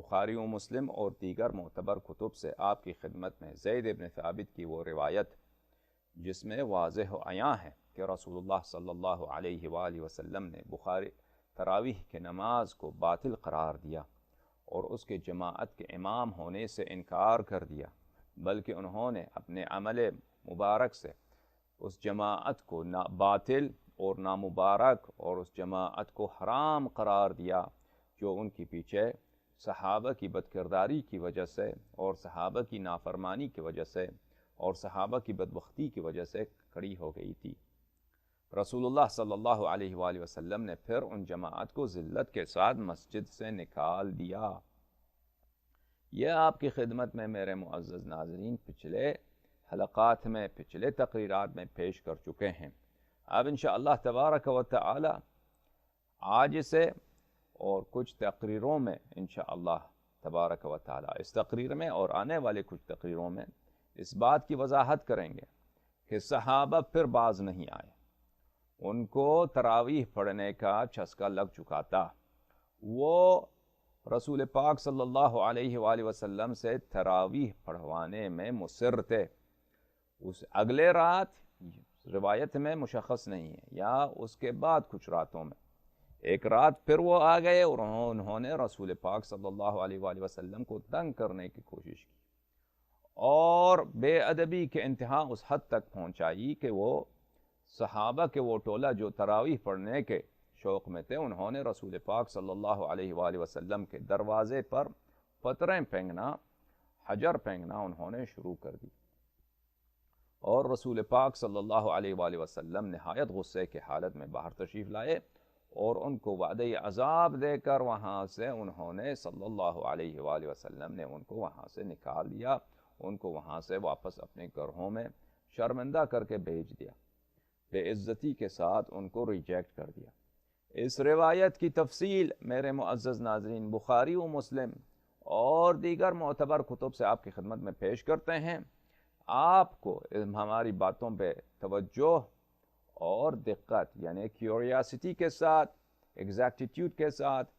بخاری و مسلم اور دیگر معتبر کتب سے آپ کی خدمت میں زید ابن ثابت کی وہ روایت جس میں واضح و عیاں ہے کہ رسول اللہ صلی اللہ علیہ وآلہ وسلم نے تراویح کے نماز کو باطل قرار دیا اور اس کے جماعت کے امام ہونے سے انکار کر دیا، بلکہ انہوں نے اپنے عمل مبارک سے اس جماعت کو باطل اور نامبارک اور اس جماعت کو حرام قرار دیا جو ان کے پیچھے صحابہ کی بدکرداری کی وجہ سے اور صحابہ کی نافرمانی کی وجہ سے اور صحابہ کی بدبختی کی وجہ سے کھڑی ہو گئی تھی۔ رسول اللہ صلی اللہ علیہ وآلہ وسلم نے پھر ان جماعت کو ذلت کے ساتھ مسجد سے نکال دیا۔ یہ آپ کی خدمت میں میرے معزز ناظرین پچھلے حلقات میں پچھلے تقریرات میں پیش کر چکے ہیں۔ اب انشاءاللہ تبارک و تعالی آج سے اور کچھ تقریروں میں انشاءاللہ تبارک و تعالی اس تقریر میں اور آنے والے کچھ تقریروں میں اس بات کی وضاحت کریں گے کہ صحابہ پھر باز نہیں آئے، ان کو تراویح پڑھنے کا چسکا لگ چکا تھا۔ وہ رسول پاک صلی اللہ علیہ وآلہ وسلم سے تراویح پڑھوانے میں مصر تھے۔ اس اگلے رات روایت میں مشخص نہیں ہے یا اس کے بعد کچھ راتوں میں ایک رات پھر وہ آ گئے اور انہوں نے رسول پاک صلی اللہ علیہ وآلہ وسلم کو تنگ کرنے کی کوشش کی اور بے ادبی کے انتہا اس حد تک پہنچائی کہ وہ صحابہ کے وہ ٹولہ جو تراویح پڑھنے کے شوق میں تھے انہوں نے رسول پاک صلی اللہ علیہ وآلہ وسلم کے دروازے پر پتھریں پھینکنا، حجر پھینکنا انہوں نے شروع کر دی، اور رسول پاک صلی اللہ علیہ وآلہ وسلم نہایت غصے کی حالت میں باہر تشریف لائے اور ان کو وعدہ عذاب دے کر وہاں سے انہوں نے صلی اللہ علیہ وآلہ وسلم نے ان کو وہاں سے نکال دیا، ان کو وہاں سے واپس اپنے گھروں میں شرمندہ کر کے بھیج دیا، بے عزتی کے ساتھ ان کو ریجیکٹ کر دیا۔ اس روایت کی تفصیل میرے معزز ناظرین بخاری و مسلم اور دیگر معتبر کتب سے آپ کی خدمت میں پیش کرتے ہیں۔ آپ کو ہماری باتوں پہ توجہ اور دقت یعنی کیوریاسٹی کے ساتھ، ایگزیکٹیٹیوڈ کے ساتھ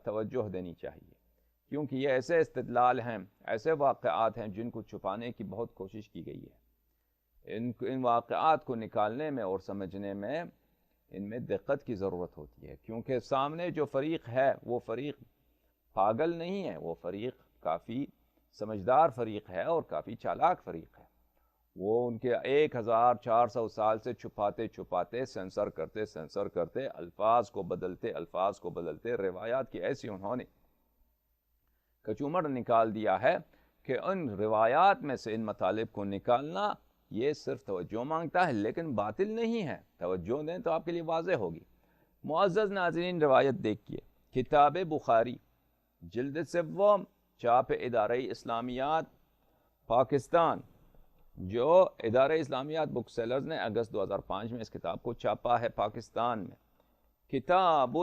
توجہ دینی چاہیے، کیونکہ یہ ایسے استدلال ہیں، ایسے واقعات ہیں جن کو چھپانے کی بہت کوشش کی گئی ہے۔ ان واقعات کو نکالنے میں اور سمجھنے میں ان میں دقت کی ضرورت ہوتی ہے، کیونکہ سامنے جو فریق ہے وہ فریق پاگل نہیں ہے، وہ فریق کافی سمجھدار فریق ہے اور کافی چالاک فریق ہے۔ وہ ان کے 1400 سال سے چھپاتے سینسر کرتے الفاظ کو بدلتے روایات کی ایسی انہوں نے کچومڑ نکال دیا ہے کہ ان روایات میں سے ان مطالب کو نکالنا یہ صرف توجہ مانگتا ہے لیکن باطل نہیں ہے۔ توجہ دیں تو آپ کے لیے واضح ہوگی۔ معزز ناظرین روایت دیکھیے، کتاب بخاری جلد سوم، چاپ ادارہ اسلامیات پاکستان، جو ادارہ اسلامیات بک سیلرز نے اگست 2005 میں اس کتاب کو چھاپا ہے پاکستان میں۔ کتاب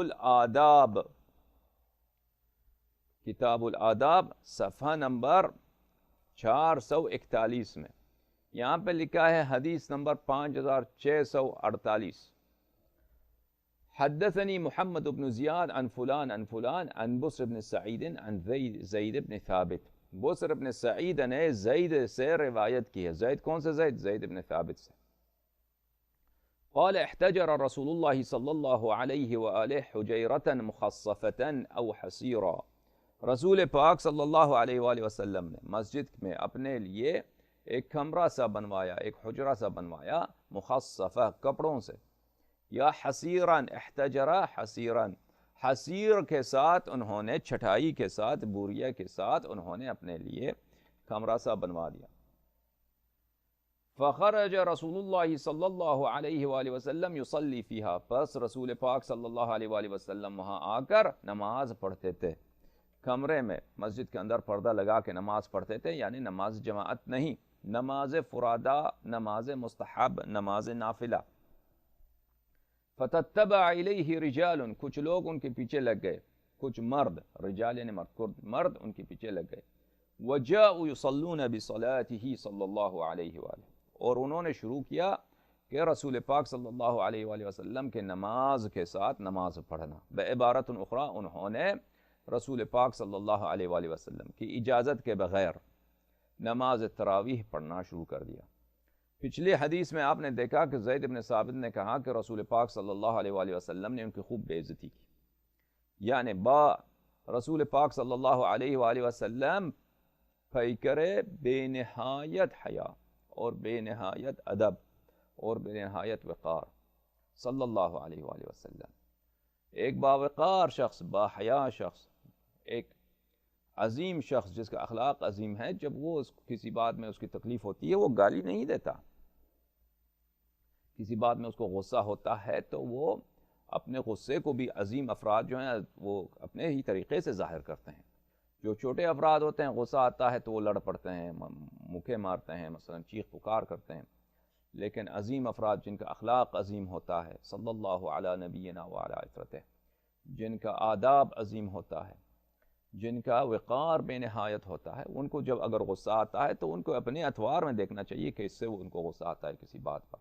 الآداب صفحہ نمبر 441 میں یہاں پہ لکھا ہے حدیث نمبر 5648، حدثني محمد بن زیاد عن فلان عن فلان عن بصر بن سعید عن زید بن ثابت۔ بصر بن سعید نے زید سے روایت کی ہے۔ زید کون سے زید؟ زید بن ثابت سے۔ قال احتجر رسول اللہ صلی اللہ علیہ وآلہ حجیرة مخصفة او حسیرا۔ رسول پاک صلی اللہ علیہ وآلہ وسلم نے مسجد میں اپنے لیے ایک کمرہ سا بنوایا، ایک حجرہ سا بنوایا، مخصفہ کپڑوں سے، یا حسیرن، احتجرہ حسیرن، حسیر کے ساتھ انہوں نے چھٹائی کے ساتھ بوریا کے ساتھ انہوں نے اپنے لیے کمرہ سا بنوا دیا۔ فخرج رسول اللہ صلی اللہ علیہ وآلہ وسلم یصلی فیہا، پس رسول پاک صلی اللہ علیہ وآلہ وسلم وہاں آ کر نماز پڑھتے تھے، کمرے میں مسجد کے اندر پردہ لگا کے نماز پڑھتے تھے، یعنی نماز جماعت نہیں، نماز فرادہ، نماز مستحب، نماز نافلہ۔ فتتبع الیہ رجال، کچھ لوگ ان کے پیچھے لگ گئے، کچھ مرد، رجال یعنی مرد ان کے پیچھے لگ گئے۔ وجاءوا یصلون بصلاتہ صلی اللہ علیہ وآلہ، اور انہوں نے شروع کیا کہ رسول پاک صلی اللہ علیہ وآلہ وسلم کے نماز کے ساتھ نماز پڑھنا۔ بعبارت اخرى انہوں نے رسول پاک صلی اللہ علیہ وآلہ وسلم کی اجازت کے بغیر نماز تراویح پڑھنا شروع کر دیا۔ پچھلی حدیث میں آپ نے دیکھا کہ زید بن ثابت نے کہا کہ رسول پاک صلی اللہ علیہ وآلہ وسلم نے ان کی خوب بے عزتی کی، یعنی رسول پاک صلی اللہ علیہ وآلہ وسلم پیکرے بے نہایت حیا اور بے نہایت ادب اور بے نہایت وقار صلی اللہ علیہ وآلہ وسلم، ایک باوقار شخص، با حیا شخص، ایک عظیم شخص جس کا اخلاق عظیم ہے، جب وہ کسی بات میں اس کی تکلیف ہوتی ہے وہ گالی نہیں دیتا، کسی بات میں اس کو غصہ ہوتا ہے تو وہ اپنے غصے کو بھی عظیم افراد جو ہیں وہ اپنے ہی طریقے سے ظاہر کرتے ہیں۔ جو چھوٹے افراد ہوتے ہیں غصہ آتا ہے تو وہ لڑ پڑتے ہیں، مکے مارتے ہیں، مثلا چیخ پکار کرتے ہیں، لیکن عظیم افراد جن کا اخلاق عظیم ہوتا ہے صلی اللہ علی نبینا وعلی عترتہ، جن کا آداب عظیم ہوتا ہے، جن کا وقار بے نہایت ہوتا ہے، ان کو جب اگر غصہ آتا ہے تو ان کو اپنے اطوار میں دیکھنا چاہیے کہ اس سے ان کو غصہ آتا ہے کسی بات پر۔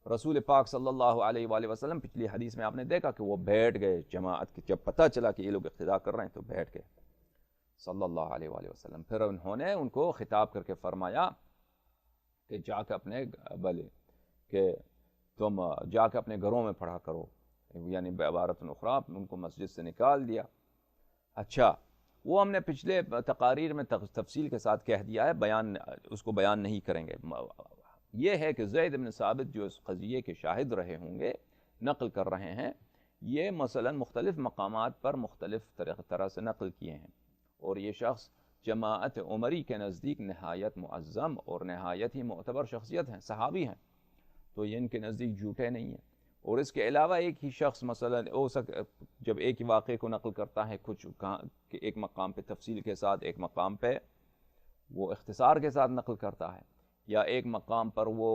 رسول پاک صلی اللہ علیہ وآلہ وسلم پچھلی حدیث میں آپ نے دیکھا کہ وہ بیٹھ گئے جماعت کی، جب پتہ چلا کہ یہ لوگ اقتداء کر رہے ہیں تو بیٹھ گئے صلی اللہ علیہ وآلہ وسلم۔ پھر انہوں نے ان کو خطاب کر کے فرمایا کہ جا کے اپنے تم جا کے اپنے گھروں میں پڑھا کرو، یعنی بعبارت اخریٰ ان کو مسجد سے نکال دیا۔ اچھا، وہ ہم نے پچھلے تقاریر میں تفصیل کے ساتھ کہہ دیا ہے، اس کو بیان نہیں کریں گے۔ یہ ہے کہ زید بن ثابت جو اس قضیے کے شاہد رہے ہوں گے، نقل کر رہے ہیں، یہ مثلا مختلف مقامات پر مختلف طرح سے نقل کیے ہیں، اور یہ شخص جماعت عمری کے نزدیک نہایت معظم اور نہایت ہی معتبر شخصیت ہیں، صحابی ہیں، تو یہ ان کے نزدیک جھوٹے نہیں ہیں۔ اور اس کے علاوہ ایک ہی شخص مثلا جب ایک ہی واقعے کو نقل کرتا ہے، کچھ کہ ایک مقام پہ تفصیل کے ساتھ، ایک مقام پہ وہ اختصار کے ساتھ نقل کرتا ہے، یا ایک مقام پر وہ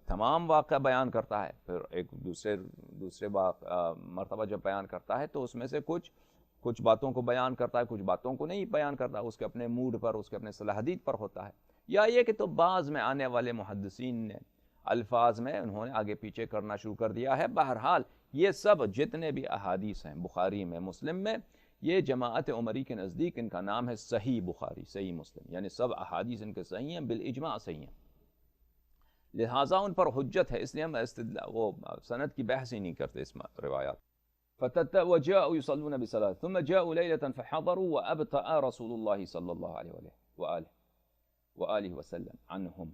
تمام واقعہ بیان کرتا ہے، پھر ایک دوسرے مرتبہ جب بیان کرتا ہے تو اس میں سے کچھ باتوں کو بیان کرتا ہے، کچھ باتوں کو نہیں بیان کرتا، اس کے اپنے موڈ پر، اس کے اپنے صلاحیت پر ہوتا ہے، یا یہ کہ تو بعض میں آنے والے محدثین نے الفاظ میں انہوں نے آگے پیچھے کرنا شروع کر دیا ہے۔ بہرحال یہ سب جتنے بھی احادیث ہیں بخاری میں، مسلم میں، یہ جماعت عمری کے نزدیک ان کا نام ہے صحیح بخاری، صحیح مسلم، یعنی سب احادیث ان کے صحیح ہیں، بالاجماع صحیح ہیں، لہٰذا ان پر حجت ہے، اس لیے ہم وہ سند کی بحث ہی نہیں کرتے اس روایات۔ وجاءوا يصلون بصلاة ثم جاءوا ليلة فحضروا وأبطأ رسول الله صلى الله عليه وآلہ وسلم عنهم۔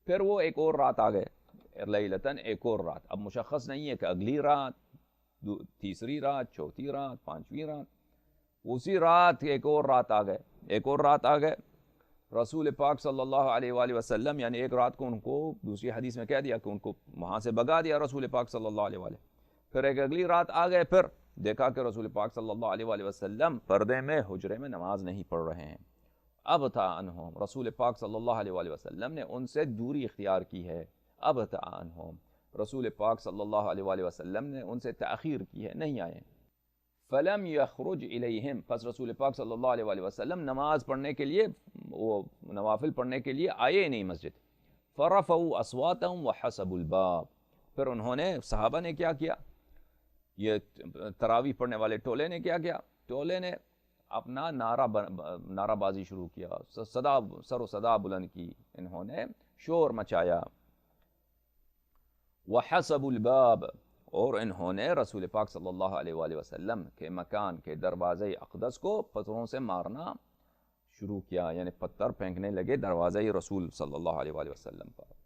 پھر وہ ایک اور رات آ گئے، لیلتاً ایک اور رات، اب مشخص نہیں ہے کہ اگلی رات، تیسری رات، چوتھی رات، پانچویں رات، اسی رات ایک اور رات آ گئے، ایک اور رات آ گئے، رسول پاک صلی اللہ علیہ وآلہ وسلم، یعنی ایک رات کو ان کو دوسری حدیث میں کہہ دیا کہ ان کو وہاں سے بگا دیا رسول پاک صلی اللہ علیہ وآلہ، پھر ایک اگلی رات آ گئے، پھر دیکھا کہ رسول پاک صلی اللہ علیہ وآلہ وسلم پردے میں حجرے میں نماز نہیں پڑھ رہے ہیں۔ اب تھا عنہم، رسول پاک صلی اللہ علیہ وآلہ وسلم نے ان سے دوری اختیار کی ہے۔ اب تھا عنہم، رسول پاک صلی اللہ علیہ وآلہ وسلم نے ان سے تاخیر کی ہے، نہیں آئے۔ فلم یخرج الیہم، پس رسول پاک صلی اللہ علیہ وآلہ وسلم نماز پڑھنے کے لیے، وہ نوافل پڑھنے کے لیے آئے نہیں مسجد۔ فرفعوا اصواتهم وحسبوا الباب، پھر انہوں نے، صحابہ نے کیا کیا، یہ تراویح پڑھنے والے ٹولے نے کیا کیا، ٹولے نے اپنا نعرہ بازی شروع کیا، سر و صدا بلند کی، انہوں نے شور مچایا۔ وحسبوا الباب، اور انہوں نے رسول پاک صلی اللہ علیہ وآلہ وسلم کے مکان کے دروازے اقدس کو پتھروں سے مارنا شروع کیا، یعنی پتھر پھینکنے لگے دروازے رسول صلی اللہ علیہ وآلہ وسلم پر۔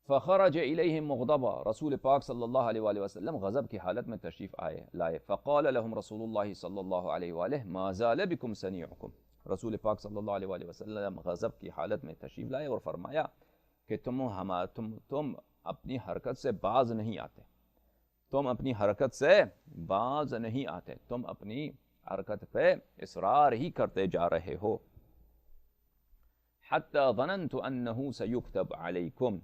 فخرج الیہم مغضبا، رسول پاک صلی اللہ علیہ وآلہ وسلم غضب کی حالت میں تشریف لائے۔ فقال لهم رسول اللہ صلی اللہ علیہ وآلہ ما زال بکم صنیعکم، رسول پاک صلی اللہ علیہ وآلہ وسلم غضب کی حالت میں تشریف لائے اور فرمایا کہ تم اپنی حرکت سے باز نہیں آتے، تم اپنی حرکت سے باز نہیں آتے، تم اپنی حرکت پہ اصرار ہی کرتے جا رہے ہو۔ حتی ظننت انہ سیکتب علیکم،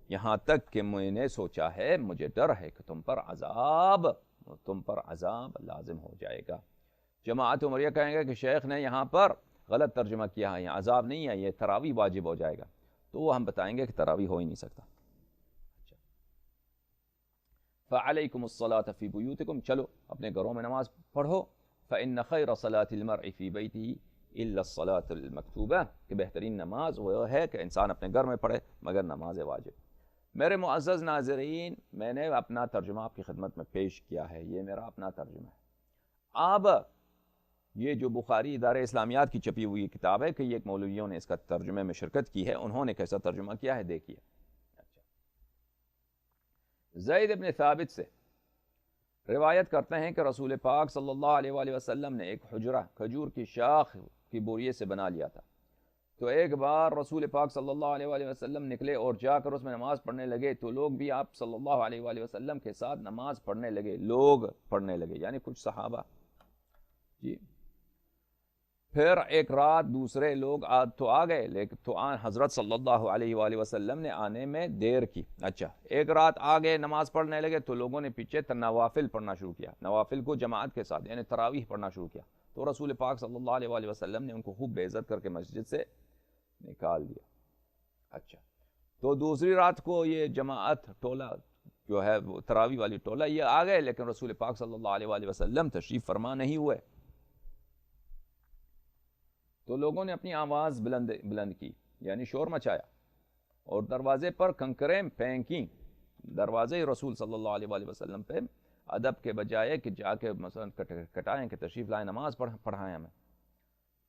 یہاں تک کہ میں نے سوچا ہے، مجھے ڈر ہے کہ تم پر عذاب لازم ہو جائے گا۔ جماعت عمریہ کہیں گے کہ شیخ نے یہاں پر غلط ترجمہ کیا ہے، یہاں عذاب نہیں ہے، یہ تراویح واجب ہو جائے گا، تو وہ ہم بتائیں گے کہ تراویح ہو ہی نہیں سکتا۔ فعلیکم الصلاۃ فی بیوتکم، چلو اپنے گھروں میں نماز پڑھو، فإن خیر صلاۃ المرء فی بیتہ الا الصلاۃ المکتوبہ، کہ بہترین نماز وہ ہے کہ انسان اپنے گھر میں پڑھے مگر نماز واجب۔ میرے معزز ناظرین، میں نے اپنا ترجمہ آپ کی خدمت میں پیش کیا ہے، یہ میرا اپنا ترجمہ ہے۔ اب یہ جو بخاری ادارہ اسلامیات کی چھپی ہوئی کتاب ہے کہ یہ ایک مولویوں نے اس کا ترجمے میں شرکت کی ہے، انہوں نے کیسا ترجمہ کیا ہے دیکھیے۔ اچھا، زید ابن ثابت سے روایت کرتے ہیں کہ رسول پاک صلی اللہ علیہ وآلہ وسلم نے ایک حجرہ کھجور کی شاخ کی بوریے سے بنا لیا تھا، تو ایک بار رسول پاک صلی اللہ علیہ وآلہ وسلم نکلے اور جا کر اس میں نماز پڑھنے لگے، تو لوگ بھی آپ صلی اللہ علیہ وآلہ وسلم کے ساتھ نماز پڑھنے لگے، لوگ پڑھنے لگے یعنی کچھ صحابہ جی۔ پھر ایک رات دوسرے لوگ تو آ گئے، لیکن تو حضرت صلی اللہ علیہ وآلہ وسلم نے آنے میں دیر کی۔ اچھا، ایک رات آ گئے نماز پڑھنے لگے تو لوگوں نے پیچھے نوافل پڑھنا شروع کیا، نوافل کو جماعت کے ساتھ یعنی تراویح پڑھنا شروع کیا، تو رسول پاک صلی اللہ علیہ وآلہ وسلم نے ان کو خوب بے عزت کر کے مسجد سے نکال دیا۔ اچھا، تو دوسری رات کو یہ جماعت ٹولہ جو ہے وہ تراویح والی ٹولہ یہ آ گئے، لیکن رسول پاک صلی اللہ علیہ وآلہ وسلم تشریف فرما نہیں ہوئے، تو لوگوں نے اپنی آواز بلند کی یعنی شور مچایا اور دروازے پر کنکریں پھینکیں، دروازے رسول صلی اللہ علیہ وآلہ وسلم پہ ادب کے بجائے کہ جا کے مثلا کٹائیں کہ تشریف لائیں نماز پڑھائیں ہمیں،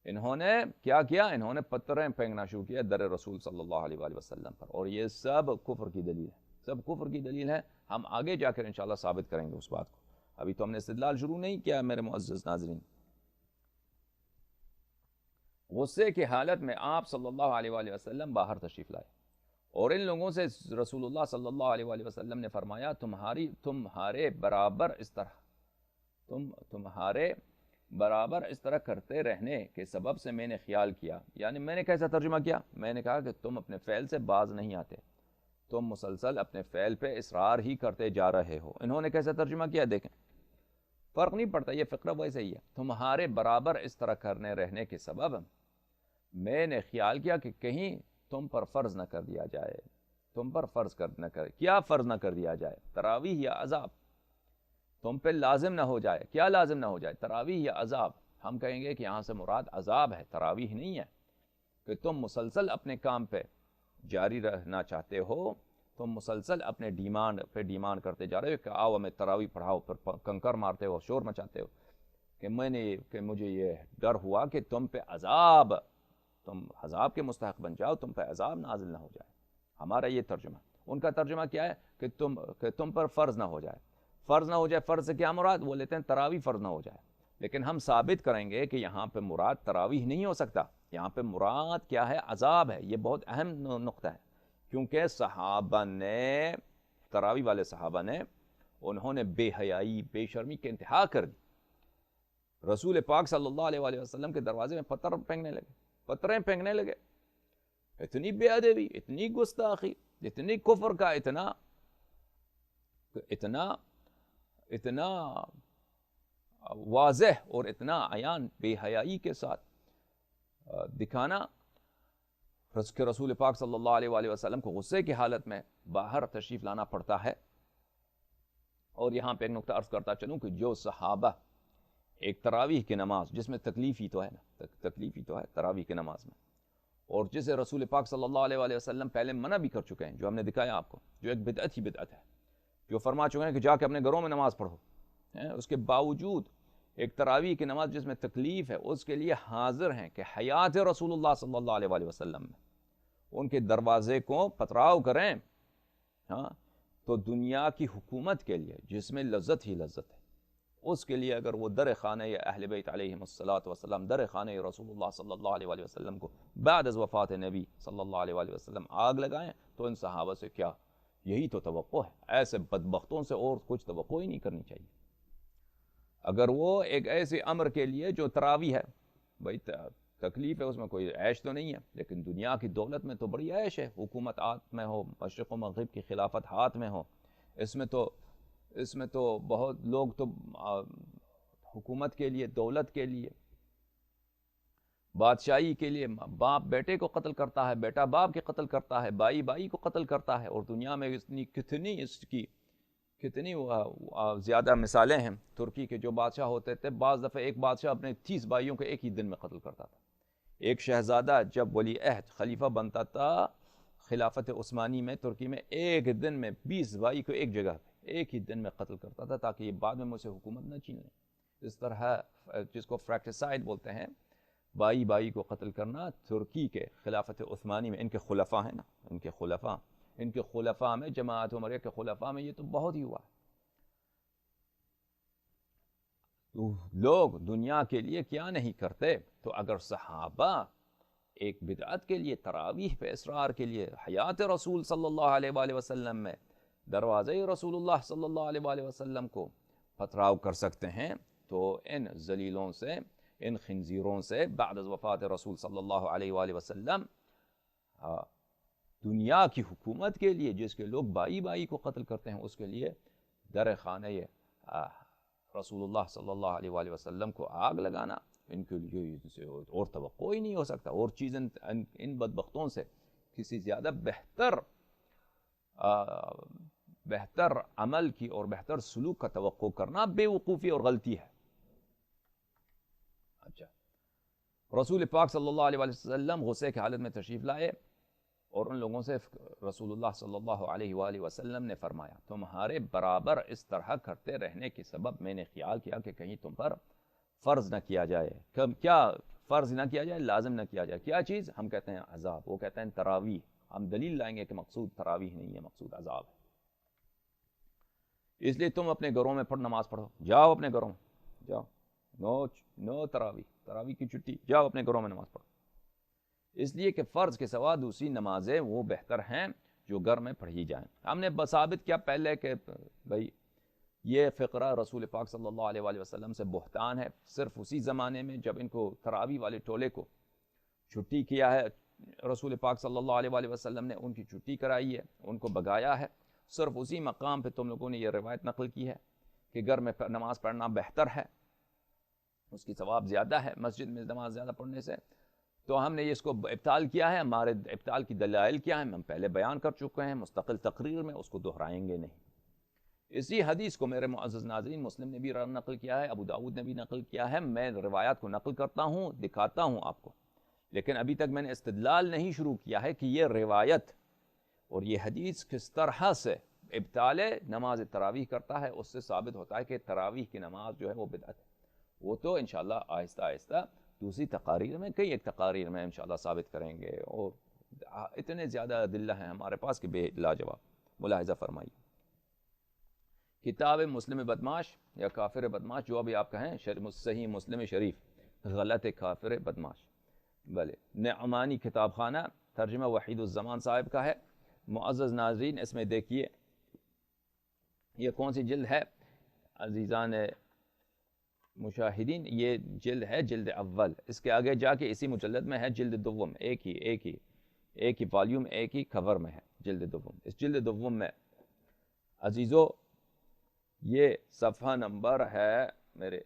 انہوں نے کیا کیا، انہوں نے پتھریں پھینکنا شروع کیا در رسول صلی اللہ علیہ وآلہ وسلم پر، اور یہ سب کفر کی دلیل ہے، سب کفر کی دلیل ہے، ہم آگے جا کر انشاءاللہ ثابت کریں گے اس بات کو، ابھی تو ہم نے استدلال شروع نہیں کیا میرے معزز ناظرین۔ غصے کی حالت میں آپ صلی اللہ علیہ وآلہ وسلم باہر تشریف لائے اور ان لوگوں سے رسول اللہ صلی اللہ علیہ وآلہ وسلم نے فرمایا تمہارے برابر اس طرح کرتے رہنے کے سبب سے میں نے خیال کیا، یعنی میں نے کیسا ترجمہ کیا، میں نے کہا کہ تم اپنے فعل سے باز نہیں آتے، تم مسلسل اپنے فعل پہ اصرار ہی کرتے جا رہے ہو۔ انہوں نے کیسا ترجمہ کیا دیکھیں، فرق نہیں پڑتا، یہ فقرہ ویسے ہی ہے، تمہارے برابر اس طرح کرنے رہنے کے سبب میں نے خیال کیا کہ کہیں تم پر فرض نہ کر دیا جائے، تم پر فرض نہ کر، کیا فرض نہ کر دیا جائے، تراویح یا عذاب، تم پہ لازم نہ ہو جائے، کیا لازم نہ ہو جائے، تراویح یا عذاب۔ ہم کہیں گے کہ یہاں سے مراد عذاب ہے، تراویح نہیں ہے، کہ تم مسلسل اپنے کام پہ جاری رہنا چاہتے ہو، تم مسلسل اپنے ڈیمانڈ پہ ڈیمانڈ کرتے جا رہے ہو کہ آؤ ہمیں تراویح پڑھاؤ، پھر کنکر مارتے ہو، شور مچاتے ہو کہ مجھے یہ ڈر ہوا کہ تم پہ تم عذاب کے مستحق بن جاؤ، تم پہ عذاب نازل نہ ہو جائے، ہمارا یہ ترجمہ۔ ان کا ترجمہ کیا ہے کہ تم پر فرض نہ ہو جائے، فرض نہ ہو جائے، فرض سے کیا مراد، وہ لیتے ہیں تراویح فرض نہ ہو جائے، لیکن ہم ثابت کریں گے کہ یہاں پہ مراد تراویح نہیں ہو سکتا، یہاں پہ مراد کیا ہے، عذاب ہے، یہ بہت اہم نقطہ ہے، کیونکہ صحابہ نے، تراویح والے صحابہ نے، انہوں نے بے حیائی، بے شرمی کے انتہا کر دی، رسول پاک صلی اللہ علیہ وآلہ وسلم کے دروازے میں پتھریں پھینکنے لگے، اتنی بے ادبی، اتنی گستاخی، اتنی کفر کا اتنا واضح اور اتنا عیان بے حیائی کے ساتھ دکھانا کہ رسول پاک صلی اللہ علیہ وآلہ وسلم کو غصے کی حالت میں باہر تشریف لانا پڑتا ہے۔ اور یہاں پہ ایک نقطہ عرض کرتا چلوں کہ جو صحابہ ایک تراویح کی نماز جس میں تکلیفی تو ہے نا، تکلیفی تو ہے تراویح کی نماز میں، اور جسے رسول پاک صلی اللہ علیہ وآلہ وسلم پہلے منع بھی کر چکے ہیں، جو ہم نے دکھایا آپ کو، جو ایک بدعت ہی بدعت ہے، جو فرما چکے ہیں کہ جا کے اپنے گھروں میں نماز پڑھو، اس کے باوجود ایک تراویح کی نماز جس میں تکلیف ہے اس کے لیے حاضر ہیں کہ حیات رسول اللہ صلی اللہ علیہ وآلہ وسلم میں ان کے دروازے کو پتھراؤ کریں، تو دنیا کی حکومت کے لیے جس میں لذت ہی لذت ہے، اس کے لیے اگر وہ در خانہ اہل بیت علیہم الصلاۃ والسلام، در خانہ رسول اللہ صلی اللہ علیہ وآلہ وسلم کو بعد از وفات نبی صلی اللہ علیہ وآلہ وسلم آگ لگائیں، تو ان صحابہ سے کیا، یہی تو توقع ہے، ایسے بدبختوں سے اور کچھ توقع ہی نہیں کرنی چاہیے۔ اگر وہ ایک ایسے امر کے لیے جو تراویح ہے، بھائی تکلیف ہے، اس میں کوئی عیش تو نہیں ہے، لیکن دنیا کی دولت میں تو بڑی عیش ہے، حکومت ہاتھ میں ہو، مشرق و مغرب کی خلافت ہاتھ میں ہو، اس میں تو بہت لوگ تو حکومت کے لیے، دولت کے لیے، بادشاہی کے لیے باپ بیٹے کو قتل کرتا ہے، بیٹا باپ کے قتل کرتا ہے، بائی بائی کو قتل کرتا ہے، اور دنیا میں کتنی کتنی زیادہ مثالیں ہیں ترکی کے جو بادشاہ ہوتے تھے، بعض دفعہ ایک بادشاہ اپنے 30 بھائیوں کو ایک ہی دن میں قتل کرتا تھا. ایک شہزادہ جب ولی عہد خلیفہ بنتا تھا خلافت عثمانی میں ترکی میں، ایک دن میں 20 بھائی کو ایک جگہ پہ ایک ہی دن میں قتل کرتا تھا تاکہ یہ بعد میں مجھ سے حکومت نہ چھین لیں. اس طرح جس کو فریکٹیسائڈ بولتے ہیں، بائی بائی کو قتل کرنا، ترکی کے خلافت عثمانی میں ان کے خلفاء ہیں نا، ان کے خلفاء میں، جماعت عمریہ کے خلفاء میں یہ تو بہت ہی ہوا ہے. تو لوگ دنیا کے لیے کیا نہیں کرتے. تو اگر صحابہ ایک بدعت کے لیے، تراویح پہ اصرار کے لیے، حیات رسول صلی اللہ علیہ وآلہ وسلم میں دروازے رسول اللہ صلی اللہ علیہ وآلہ وسلم کو پتھراؤ کر سکتے ہیں، تو ان ذلیلوں سے، ان خنزیروں سے بعد از وفات رسول صلی اللہ علیہ وآلہ وسلم دنیا کی حکومت کے لیے، جس کے لوگ بائی بائی کو قتل کرتے ہیں، اس کے لیے در خانہ رسول اللہ صلی اللہ علیہ وآلہ وسلم کو آگ لگانا، ان کے لیے ان سے اور توقع ہی نہیں ہو سکتا. اور چیز ان بدبختوں سے کسی زیادہ بہتر عمل کی اور بہتر سلوک کا توقع کرنا بے وقوفی اور غلطی ہے. اچھا، رسول پاک صلی اللہ علیہ وسلم غصے کی حالت میں تشریف لائے اور ان لوگوں سے رسول اللہ صلی اللہ علیہ وآلہ وسلم نے فرمایا، تمہارے برابر اس طرح کرتے رہنے کے سبب میں نے خیال کیا کہ کہیں تم پر فرض نہ کیا جائے. کیا فرض نہ کیا جائے؟ لازم نہ کیا جائے. کیا چیز؟ ہم کہتے ہیں عذاب، وہ کہتے ہیں تراویح. ہم دلیل لائیں گے کہ مقصود تراویح نہیں ہے، مقصود عذاب ہے. اس لیے تم اپنے گھروں میں نماز پڑھو، جاؤ اپنے گھروں میں، جاؤ. نو تراویح کی چھٹی، جاؤ اپنے گھروں میں نماز پڑھو. اس لیے کہ فرض کے سوا دوسری نمازیں وہ بہتر ہیں جو گھر میں پڑھی جائیں. ہم نے ثابت کیا پہلے کہ بھائی یہ فقرہ رسول پاک صلی اللہ علیہ وآلہ وسلم سے بہتان ہے. صرف اسی زمانے میں جب ان کو تراویح والے ٹولے کو چھٹی کیا ہے، رسول پاک صلی اللہ علیہ وآلہ وسلم نے ان کی چھٹی کرائی ہے، ان کو بگایا ہے. صرف اسی مقام پہ تم لوگوں نے یہ روایت نقل کی ہے کہ گھر میں نماز پڑھنا بہتر ہے، اس کی ثواب زیادہ ہے مسجد میں نماز زیادہ پڑھنے سے. تو ہم نے اس کو ابطال کیا ہے. ہمارے ابطال کی دلائل کیا ہیں ہم پہلے بیان کر چکے ہیں مستقل تقریر میں، اس کو دہرائیں گے نہیں. اسی حدیث کو میرے معزز ناظرین مسلم نے بھی نقل کیا ہے، ابو داؤد نے بھی نقل کیا ہے. میں روایات کو نقل کرتا ہوں، دکھاتا ہوں آپ کو، لیکن ابھی تک میں نے استدلال نہیں شروع کیا ہے کہ یہ روایت اور یہ حدیث کس طرح سے ابطال نماز تراویح کرتا ہے. اس سے ثابت ہوتا ہے کہ تراویح کی نماز جو ہے وہ بدعت ہے. وہ تو انشاءاللہ آہستہ آہستہ دوسری تقاریر میں، کئی ایک تقاریر میں انشاءاللہ ثابت کریں گے. اور اتنے زیادہ ادلہ ہیں ہمارے پاس کہ بے لاجواب. ملاحظہ فرمائیے، کتاب مسلم بدماش یا کافر بدماش، جو بھی آپ کہیں، صحیح مسلم شریف، غلط کافر بدماش. بلے نعمانی کتاب خانہ، ترجمہ وحید الزمان صاحب کا ہے. معزز ناظرین اس میں دیکھیے یہ کون سی جلد ہے عزیزان مشاہدین. یہ جلد ہے جلد اول. اس کے آگے جا کے اسی مجلد میں ہے جلد دوم، ایک ہی والیوم، ایک ہی کور میں ہے جلد دوم. اس جلد دوم میں عزیزو یہ صفحہ نمبر ہے میرے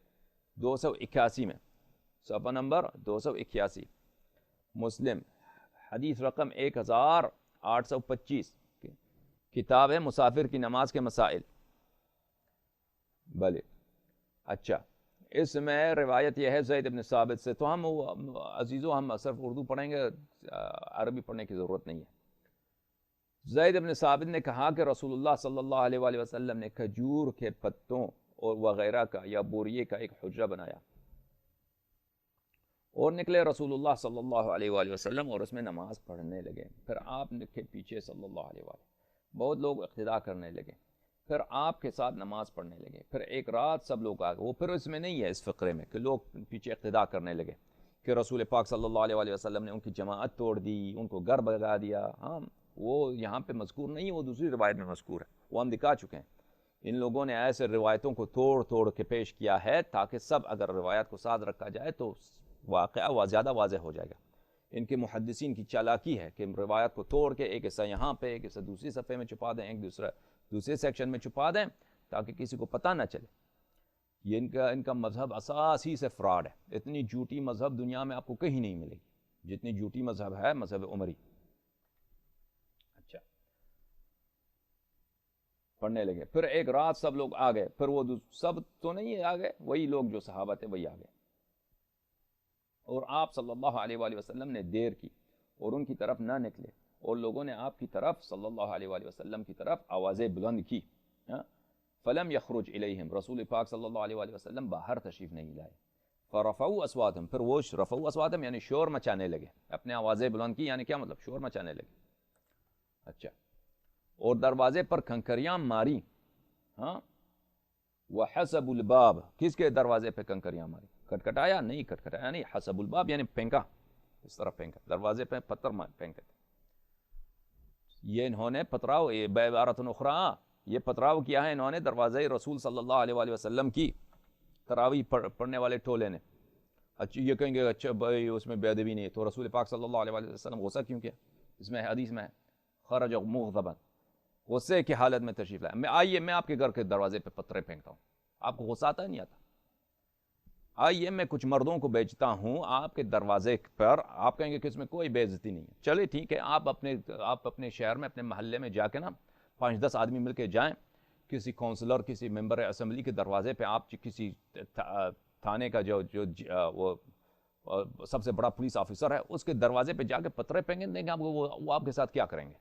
281 میں، صفحہ نمبر 281، مسلم حدیث رقم 1825، کتاب ہے مسافر کی نماز کے مسائل. بلے اچھا، اس میں روایت یہ ہے زید بن ثابت سے. تو ہم عزیزو ہم صرف اردو پڑھیں گے، عربی پڑھنے کی ضرورت نہیں ہے. زید بن ثابت نے کہا کہ رسول اللہ صلی اللہ علیہ وآلہ وسلم نے کھجور کے پتوں اور وغیرہ کا یا بوریے کا ایک حجرہ بنایا اور نکلے رسول اللہ صلی اللہ علیہ وآلہ وسلم اور اس میں نماز پڑھنے لگے. پھر آپ کے پیچھے صلی اللہ علیہ وآلہ بہت لوگ اقتداء کرنے لگے، پھر آپ کے ساتھ نماز پڑھنے لگے. پھر ایک رات سب لوگ آ گئے. وہ پھر اس میں نہیں ہے اس فقرے میں کہ لوگ پیچھے اقتداء کرنے لگے کہ رسول پاک صلی اللہ علیہ وآلہ وسلم نے ان کی جماعت توڑ دی، ان کو گھر بگا دیا. ہاں وہ یہاں پہ مذکور نہیں ہے، وہ دوسری روایت میں مذکور ہے، وہ ہم دکھا چکے ہیں. ان لوگوں نے ایسے روایتوں کو توڑ کے پیش کیا ہے تاکہ سب اگر روایت کو ساتھ رکھا جائے تو واقعہ زیادہ واضح ہو جائے گا. ان کے محدثین کی چالاکی ہے کہ روایت کو توڑ کے ایک حصہ یہاں پہ، ایک حصہ دوسری صفحے میں چھپا دیں، ایک دوسرے سیکشن میں چھپا دیں تاکہ کسی کو پتہ نہ چلے. یہ ان کا مذہب اساسی سے فراڈ ہے. اتنی جھوٹی مذہب دنیا میں آپ کو کہیں نہیں ملے گی جتنی جھوٹی مذہب ہے، مذہب عمری. اچھا، پڑھنے لگے. پھر ایک رات سب لوگ آ گئے. پھر وہ سب تو نہیں آ گئے, وہی لوگ جو صحابہ تھے وہی آ گئے, اور آپ صلی اللہ علیہ وآلہ وسلم نے دیر کی اور ان کی طرف نہ نکلے, اور لوگوں نے آپ کی طرف صلی اللہ علیہ وآلہ وسلم کی طرف آوازیں بلند کی. فلم یخرج الیہم, رسول پاک صلی اللہ علیہ وآلہ وسلم باہر تشریف نہیں لائے. فرفعوا اصواتهم, پھر وہ رفعوا اصواتهم یعنی شور مچانے لگے, اپنے آوازیں بلند کی یعنی کیا مطلب, شور مچانے لگے. اچھا, اور دروازے پر کنکریاں ماری. ہاں, وحسب الباب, کس کے دروازے پہ کنکریاں ماری, کٹکھٹایا نہیں, کٹکھٹایا نہیں, حسب الباب یعنی پھینکا, اس طرح پھینکا, دروازے پہ پتھر پھینکے تھے. یہ انہوں نے پتراؤ, یہ بعبارت اخرى, یہ پتراؤ کیا ہے انہوں نے دروازے رسول صلی اللہ علیہ وآلہ وسلم کی, تراویح پڑھنے والے ٹولے نے. اچھا, یہ کہیں گے اچھا بھائی اس میں بے ادبی نہیں ہے, تو رسول پاک صلی اللہ علیہ وآلہ وسلم غصہ کیوں کیا؟ اس میں حدیث میں ہے خرج مغضبا, غصے کی حالت میں تشریف لائے. آئیے میں آپ کے گھر کے دروازے پہ پتھرے پھینکتا ہوں, آپ کو غصہ آتا نہیں آتا؟ آئیے میں کچھ مردوں کو بیچتا ہوں آپ کے دروازے پر, آپ کہیں گے کہ اس میں کوئی بے عزتی نہیں ہے. چلے ٹھیک ہے, آپ اپنے شہر میں اپنے محلے میں جا کے نا 5-10 آدمی مل کے جائیں, کسی کونسلر کسی ممبر اسمبلی کے دروازے پہ, آپ کسی تھانے کا جو وہ سب سے بڑا پولیس آفیسر ہے اس کے دروازے پہ جا کے پتھرے پھینکیں, دیں گے آپ کو وہ آپ کے ساتھ کیا کریں گے؟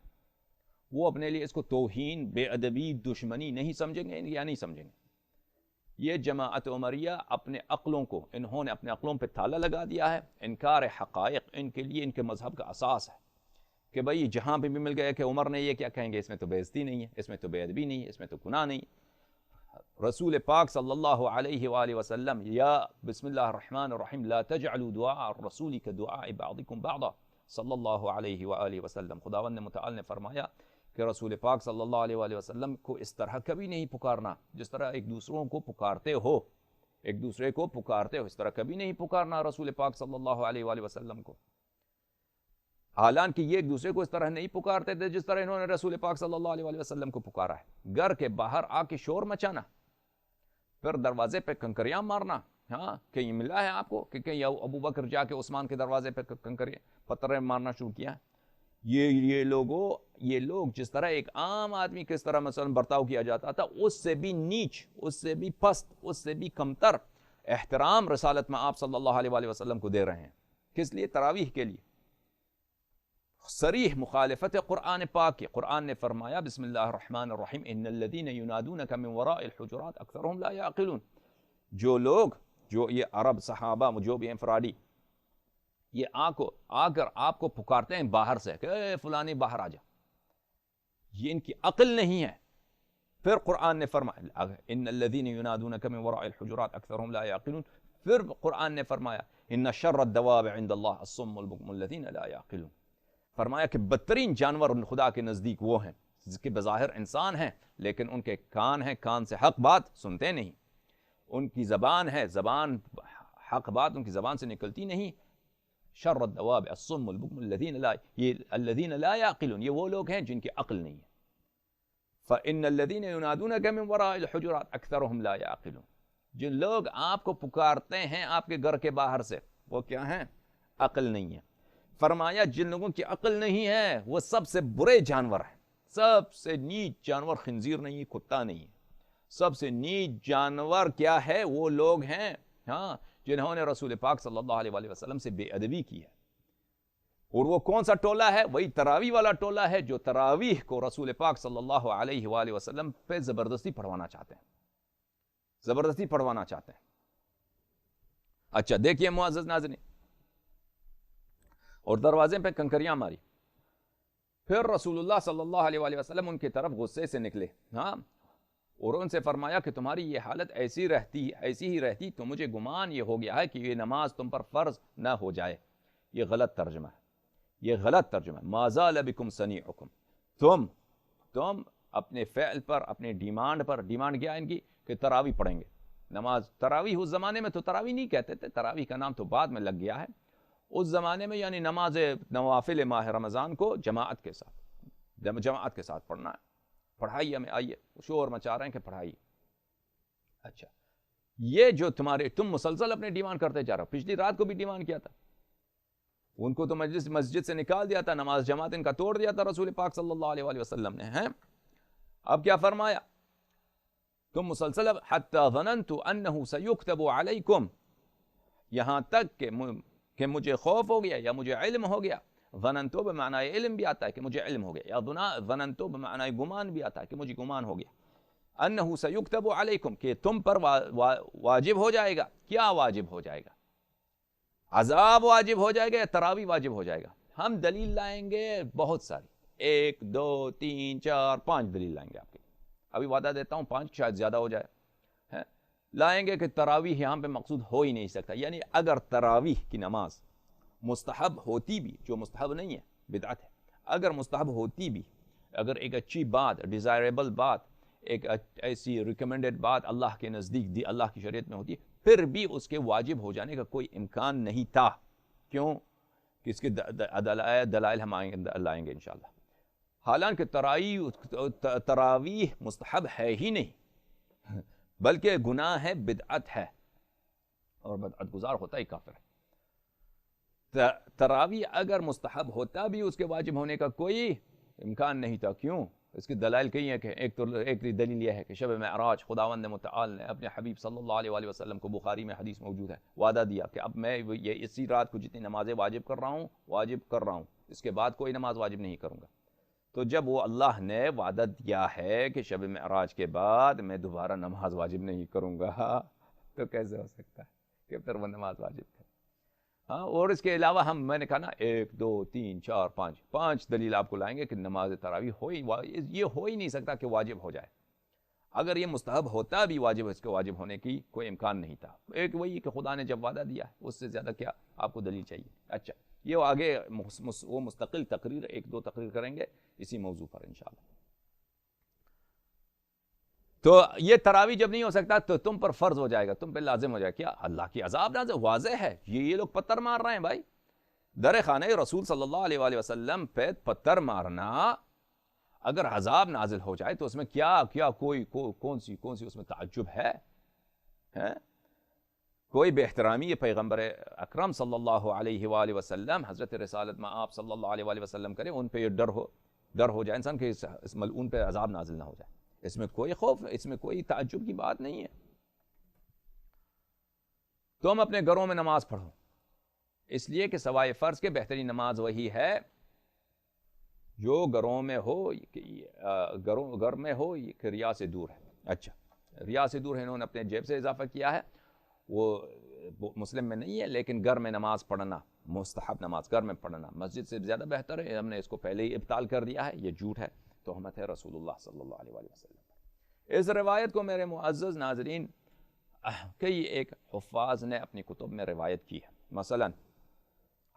وہ اپنے لیے اس کو توہین, بے ادبی, دشمنی نہیں سمجھیں گے یا نہیں سمجھیں گے؟ یہ جماعت عمریہ اپنے عقلوں کو, انہوں نے اپنے عقلوں پہ تالا لگا دیا ہے. انکار حقائق ان کے لیے ان کے مذہب کا اساس ہے کہ بھئی جہاں پہ بھی مل گیا کہ عمر نے یہ کیا, کہیں گے اس میں تو بے عزتی نہیں ہے, اس میں تو بے ادبی نہیں ہے, اس میں تو گناہ نہیں. رسول پاک صلی اللہ علیہ وآلہ وسلم, یا بسم اللہ الرحمن الرحیم, لا تجعلوا دعاء الرسول كدعاء بعضكم بعضا, صلی اللہ علیہ وآلہ وسلم. خداوند متعال نے فرمایا کہ رسول پاک صلی اللہ علیہ وآلہ وسلم کو اس طرح کبھی نہیں پکارنا جس طرح ایک دوسروں کو پکارتے ہو, ایک دوسرے کو پکارتے ہو, اس طرح کبھی نہیں پکارنا رسول پاک صلی اللہ علیہ وآلہ وسلم کو. حالانکہ یہ ایک دوسرے کو اس طرح نہیں پکارتے تھے جس طرح انہوں نے رسول پاک صلی اللہ علیہ وآلہ وسلم کو پکارا ہے. گھر کے باہر آ کے شور مچانا, پھر دروازے پہ کنکریاں مارنا. ہاں, کہیں ملا ہے آپ کو کہ کہیں ابو بکر جا کے عثمان کے دروازے پہ کنکریاں پتھریں مارنا شروع کیا ہے؟ یہ لوگ جس طرح ایک عام آدمی کس طرح مثلا برتاؤ کیا جاتا تھا, اس سے بھی نیچ, اس سے بھی پست, اس سے بھی کمتر احترام رسالت میں آپ صلی اللہ علیہ وآلہ وسلم کو دے رہے ہیں. کس لیے؟ تراویح کے لیے. صریح مخالفت قرآن پاک کی. قرآن نے فرمایا بسم اللہ الرحمن الرحیم, ان الذین ینادونک من وراء الحجرات اکثرهم لا یعقلون. جو لوگ, جو یہ عرب صحابہ, جو بھی انفرادی, یہ آ کر آپ کو پکارتے ہیں باہر سے کہ اے فلانی باہر آ جا, یہ ان کی عقل نہیں ہے. پھر قرآن نے فرمایا ان الذین ینادونک من وراء الحجرات اکثرهم لا یعقلون. پھر قرآن نے فرمایا ان شر الدواب عند اللہ الصم البکم الذین لا یعقلون. فرمایا کہ بدترین جانور خدا کے نزدیک وہ ہیں جس کے بظاہر انسان ہیں لیکن ان کے کان ہیں, کان سے حق بات سنتے نہیں, ان کی زبان ہے, زبان حق بات ان کی زبان سے نکلتی نہیں. شر الدواب الصم البکم الذین لا یعقلون, یہ وہ لوگ ہیں جن کی عقل نہیں ہے. فإن الذین ینادونک من وراء الحجرات اکثرهم لا یعقلون. جن لوگ آپ کو پکارتے ہیں آپ کے گھر کے باہر سے, وہ کیا ہیں؟ عقل نہیں ہے. فرمایا جن لوگوں کی عقل نہیں ہے وہ سب سے برے جانور ہیں. سب سے نیچ جانور خنزیر نہیں, کتا نہیں ہے. سب سے نیچ جانور کیا ہے؟ وہ لوگ ہیں ہاں جنہوں نے رسول پاک صلی اللہ علیہ وآلہ وسلم سے بے ادبی کی ہے. اور وہ کون سا ٹولہ ہے؟ وہی تراویح والا ٹولہ ہے جو تراویح کو رسول پاک صلی اللہ علیہ وآلہ وسلم پہ زبردستی پڑھوانا چاہتے ہیں, زبردستی پڑھوانا چاہتے ہیں. اچھا دیکھیے معزز ناظرین, اور دروازے پہ کنکریاں ماری. پھر رسول اللہ صلی اللہ علیہ وآلہ وسلم ان کی طرف غصے سے نکلے, ہاں, اور ان سے فرمایا کہ تمہاری یہ حالت ایسی ہی رہتی تو مجھے گمان یہ ہو گیا ہے کہ یہ نماز تم پر فرض نہ ہو جائے. یہ غلط ترجمہ ہے, یہ غلط ترجمہ ہے. ما زال بکم صنیعکم, تم اپنے فعل پر, اپنے ڈیمانڈ پر, ڈیمانڈ کیا ان کی کہ تراویح پڑھیں گے. نماز تراویح اس زمانے میں تو تراویح نہیں کہتے تھے, تراویح کا نام تو بعد میں لگ گیا ہے. اس زمانے میں یعنی نماز نوافل ماہ رمضان کو جماعت کے ساتھ پڑھنا ہے. پڑھائیے, ہمیں آئیے, شور مچا رہے ہیں کہ پڑھائیے. اچھا, یہ جو تم مسلسل اپنے ڈیمانڈ کرتے جا رہے ہو, پچھلی رات کو بھی ڈیمانڈ کیا تھا, ان کو تو مسجد سے نکال دیا تھا, نماز جماعت ان کا توڑ دیا تھا رسول پاک صلی اللہ علیہ وآلہ وسلم نے. ہیں اب کیا فرمایا؟ تم مسلسل حتی ظننت انہ سیکتب علیکم، یہاں تک کہ مجھے خوف ہو گیا یا مجھے علم ہو گیا. ظننتو بمعنی علم بھی آتا ہے کہ مجھے علم ہو گیا، یا ظننتو بمعنی گمان بھی آتا ہے کہ مجھے گمان ہو گیا. انہ سیکتب علیکم، کہ تم پر واجب ہو جائے گا. کیا واجب ہو جائے گا؟ عذاب واجب ہو جائے گا یا تراوی واجب ہو جائے گا؟ ہم دلیل لائیں گے بہت ساری، 1 2 3 4 5 دلیل لائیں گے آپ کے. ابھی وعدہ دیتا ہوں 5، شاید زیادہ ہو جائے. لائیں گے کہ تراویح یہاں پہ مقصود ہو ہی نہیں سکتا. یعنی اگر تراویح کی نماز مستحب ہوتی بھی، جو مستحب نہیں ہے بدعت ہے، اگر مستحب ہوتی بھی، اگر ایک اچھی بات، ڈیزائریبل بات، ایک ایسی ریکمنڈڈ بات اللہ کے نزدیک اللہ کی شریعت میں ہوتی ہے، پھر بھی اس کے واجب ہو جانے کا کوئی امکان نہیں تھا. کیوں؟ کہ اس کے دلائل ہم لائیں گے انشاءاللہ. حالانکہ تراویح مستحب ہے ہی نہیں، بلکہ گناہ ہے، بدعت ہے، اور بدعت گزار ہوتا ہی کافر ہے. تراویح اگر مستحب ہوتا بھی اس کے واجب ہونے کا کوئی امکان نہیں تھا. کیوں؟ اس کی دلائل کئی ہیں. کہ ایک دلیل یہ ہے کہ شب معراج خداوند متعال نے اپنے حبیب صلی اللہ علیہ وسلم کو، بخاری میں حدیث موجود ہے، وعدہ دیا کہ اب میں یہ اسی رات کو جتنی نمازیں واجب کر رہا ہوں، اس کے بعد کوئی نماز واجب نہیں کروں گا. تو جب وہ اللہ نے وعدہ دیا ہے کہ شب معراج کے بعد میں دوبارہ نماز واجب نہیں کروں گا، تو کیسے ہو سکتا ہے کہ پھر وہ نماز واجب کرے؟ ہاں. اور اس کے علاوہ میں نے کہا نا 1 2 3 4 5 دلیل آپ کو لائیں گے کہ نماز تراویح یہ ہو ہی نہیں سکتا کہ واجب ہو جائے. اگر یہ مستحب ہوتا بھی واجب، اس کے واجب ہونے کی کوئی امکان نہیں تھا. ایک وہی کہ خدا نے جب وعدہ دیا ہے، اس سے زیادہ کیا آپ کو دلیل چاہیے؟ اچھا، یہ آگے وہ مستقل تقریر 1 2 تقریر کریں گے اسی موضوع پر انشاءاللہ. تو یہ تراویح جب نہیں ہو سکتا تو تم پر فرض ہو جائے گا، تم پہ لازم ہو جائے گا. کیا؟ اللہ کی عذاب نازل. واضح ہے یہ لوگ پتھر مار رہے ہیں بھائی. در خانہ رسول صلی اللہ علیہ وآلہ وسلم پہ پتھر مارنا، اگر عذاب نازل ہو جائے تو اس میں کیا کون سی اس میں تعجب ہے؟ کوئی بے احترامی پیغمبر اکرم صلی اللہ علیہ وآلہ وسلم، حضرت رسالت میں آپ صلی اللہ علیہ وآلہ وسلم کرے، ان پہ یہ ڈر ہو جائے انسان کہ اس ملعون پہ عذاب نازل نہ ہو جائے. اس میں کوئی خوف، اس میں کوئی تعجب کی بات نہیں ہے. تم اپنے گھروں میں نماز پڑھو، اس لیے کہ سوائے فرض کے بہترین نماز وہی ہے جو گھروں میں ہو، گھر میں ہو کہ ریا سے دور ہے. اچھا، ریا سے دور ہے، انہوں نے اپنے جیب سے اضافہ کیا ہے، وہ مسلم میں نہیں ہے، لیکن گھر میں نماز پڑھنا، مستحب نماز گھر میں پڑھنا مسجد سے زیادہ بہتر ہے. ہم نے اس کو پہلے ہی ابطال کر دیا ہے، یہ جھوٹ ہے، تہمت ہے رسول اللہ صلی اللہ علیہ وآلہ وسلم پر. اس روایت کو میرے معزز ناظرین کئی ایک حفاظ نے اپنی کتب میں روایت کی ہے. مثلا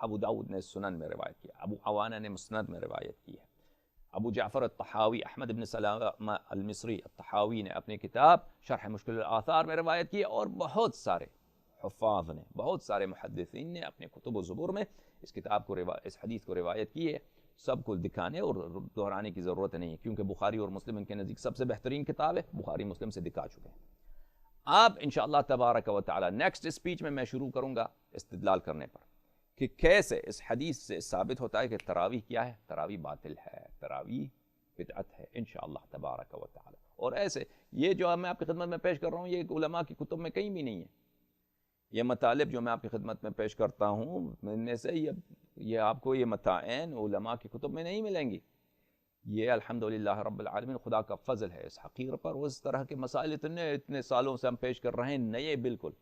ابو داؤد نے سنن میں روایت کیا، ابو عوانہ نے مسند میں روایت کی ہے، ابو جعفر الطحاوی، احمد بن سلامہ المصری الطحاوی نے اپنی کتاب شرح مشکل الآثار میں روایت کی ہے، اور بہت سارے حفاظ نے، بہت سارے محدثین نے اپنے کتب و زبور میں اس کتاب کو اس حدیث کو روایت کی ہے. سب کو دکھانے اور دہرانے کی ضرورت نہیں ہے، کیونکہ بخاری اور مسلم ان کے نزدیک سب سے بہترین کتاب ہے. بخاری مسلم سے دکھا چکے ہیں. اب انشاءاللہ تبارک و تعالی نیکسٹ اسپیچ میں شروع کروں گا استدلال کرنے پر کہ کیسے اس حدیث سے ثابت ہوتا ہے کہ تراویح کیا ہے، تراویح باطل ہے، تراویح بدعت ہے انشاءاللہ تبارک و تعالی. اور ایسے یہ جو میں آپ کی خدمت میں پیش کر رہا ہوں، یہ علماء کی کتب میں کہیں بھی نہیں ہے. یہ مطالب جو میں آپ کی خدمت میں پیش کرتا ہوں، میں سے یہ آپ کو یہ متائن علماء کی کتب میں نہیں ملیں گی. یہ الحمدللہ رب العالمین خدا کا فضل ہے اس حقیر پر. اس طرح کے مسائل اتنے سالوں سے ہم پیش کر رہے ہیں، نئے، بالکل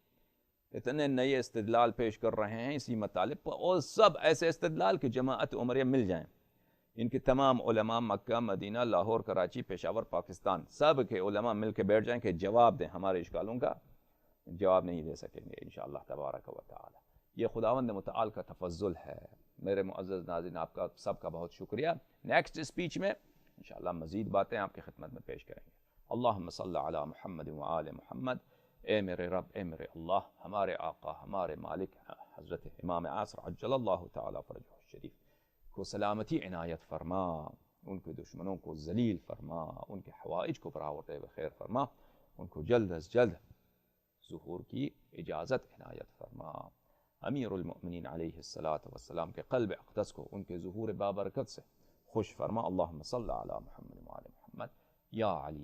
اتنے نئے استدلال پیش کر رہے ہیں اسی مطالب پر، اور سب ایسے استدلال کہ جماعت عمریہ مل جائیں. ان کے تمام علماء مکہ، مدینہ، لاہور، کراچی، پشاور، پاکستان، سب کے علماء مل کے بیٹھ جائیں کہ جواب دیں ہمارے اشکالوں کا. جواب نہیں دے سکیں گے انشاءاللہ تبارک و تعالی. یہ خداوند متعال کا تفضل ہے. میرے معزز ناظرین، آپ کا سب کا بہت شکریہ. نیکسٹ اسپیچ میں انشاءاللہ مزید باتیں آپ کی خدمت میں پیش کریں گے. اللہم صلی علی محمد وآل محمد. اے میرے رب، اے میرے اللہ، ہمارے آقا، ہمارے مالک حضرت امام عصر عجل اللہ تعالی فرجہ الشریف کو سلامتی عنایت فرما، ان کے دشمنوں کو ذلیل فرما، ان کے حوائج کو براورتے بخیر فرما، ان کو جلد از جلد ظہور کی اجازت عنایت فرما. امیر المؤمنین علیہ السلام کے قلب اقدس کو ان کے ظہور بابرکت سے خوش فرما. اللہم صلی علی محمد وعلی محمد یا علیم۔